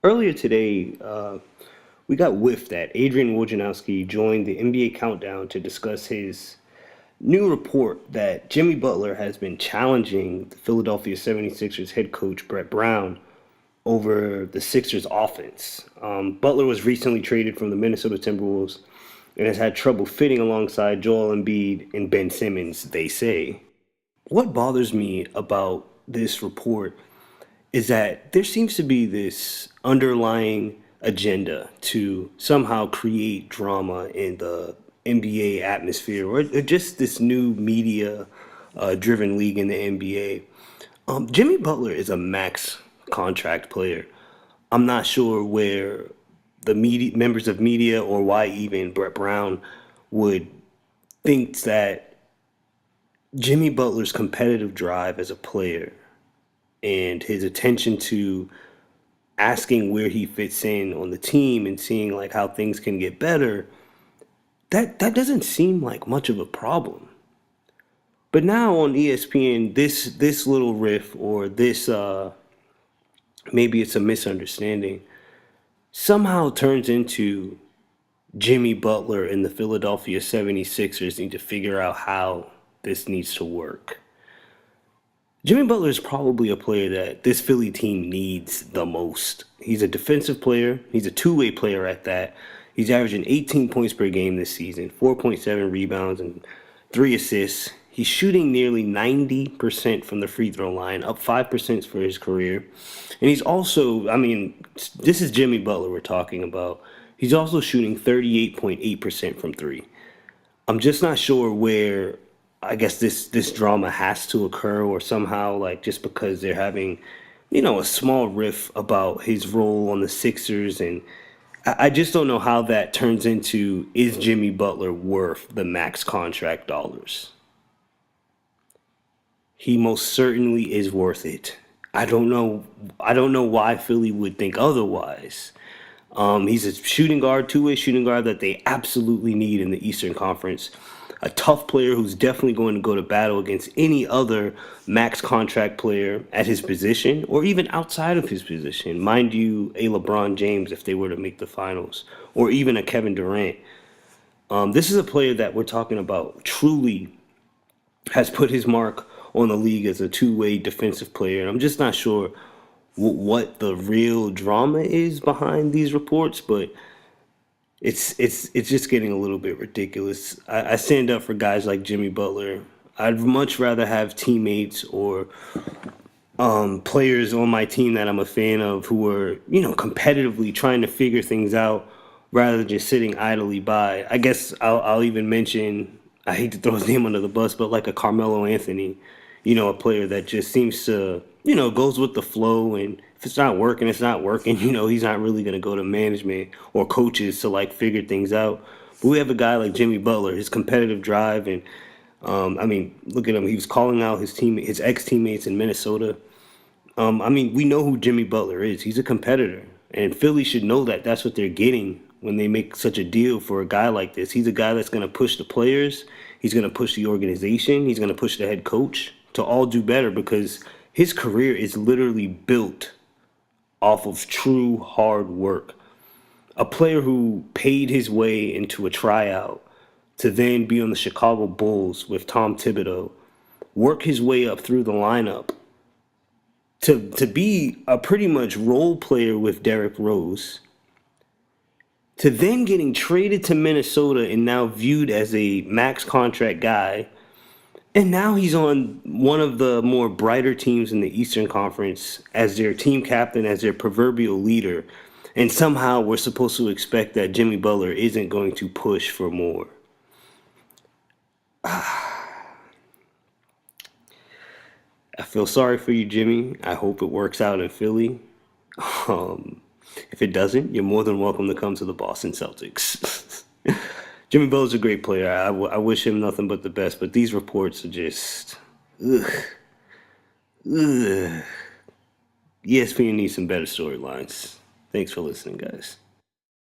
Earlier today, we got whiffed that Adrian Wojnarowski joined the NBA Countdown to discuss his new report that Jimmy Butler has been challenging the Philadelphia 76ers head coach Brett Brown over the Sixers offense. Butler was recently traded from the Minnesota Timberwolves and has had trouble fitting alongside Joel Embiid and Ben Simmons, they say. What bothers me about this report is that there seems to be this underlying agenda to somehow create drama in the NBA atmosphere or just this new media driven league in the NBA. Jimmy Butler is a max contract player. I'm not sure where the media, members of media or why even Brett Brown would think that Jimmy Butler's competitive drive as a player and his attention to asking where he fits in on the team and seeing like how things can get better, that doesn't seem like much of a problem. But now on ESPN, this little riff or this maybe it's a misunderstanding somehow turns into Jimmy Butler and the Philadelphia 76ers need to figure out how this needs to work. Jimmy Butler is probably a player that this Philly team needs the most. He's a defensive player. He's a two-way player at that. He's averaging 18 points per game this season, 4.7 rebounds, and 3 assists. He's shooting nearly 90% from the free throw line, up 5% for his career. And he's also, I mean, this is Jimmy Butler we're talking about. He's also shooting 38.8% from three. I'm just not sure where I guess this drama has to occur or somehow like just because they're having, a small riff about his role on the Sixers and I just don't know how that turns into is Jimmy Butler worth the max contract dollars? He most certainly is worth it. I don't know why Philly would think otherwise. He's a shooting guard, two-way shooting guard that they absolutely need in the Eastern Conference. A tough player who's definitely going to go to battle against any other max contract player at his position or even outside of his position. Mind you, a LeBron James if they were to make the finals, or even a Kevin Durant. This is a player that we're talking about truly has put his mark on the league as a two-way defensive player. And I'm just not sure what the real drama is behind these reports, but it's just getting a little bit ridiculous. I stand up for guys like Jimmy Butler. I'd much rather have teammates or players on my team that I'm a fan of who are, competitively trying to figure things out rather than just sitting idly by. I guess I'll even mention, I hate to throw his name under the bus, but like a Carmelo Anthony, a player that just seems to, goes with the flow. And if it's not working, it's not working. He's not really going to go to management or coaches to like figure things out. But we have a guy like Jimmy Butler, his competitive drive. And I mean, look at him. He was calling out his ex teammates in Minnesota. I mean, we know who Jimmy Butler is. He's a competitor. And Philly should know that that's what they're getting when they make such a deal for a guy like this. He's a guy that's going to push the players. He's going to push the organization. He's going to push the head coach to all do better because his career is literally built off of true hard work. A player who paid his way into a tryout to then be on the Chicago Bulls with Tom Thibodeau, work his way up through the lineup to be a pretty much role player with Derrick Rose, to then getting traded to Minnesota and now viewed as a max contract guy. And now he's on one of the more brighter teams in the Eastern Conference as their team captain, as their proverbial leader. And somehow we're supposed to expect that Jimmy Butler isn't going to push for more. I feel sorry for you, Jimmy. I hope it works out in Philly. Um, if it doesn't, you're more than welcome to come to the Boston Celtics. Jimmy Butler's a great player. I wish him nothing but the best, but these reports are just. Ugh, ugh. ESPN needs some better storylines. Thanks for listening, guys.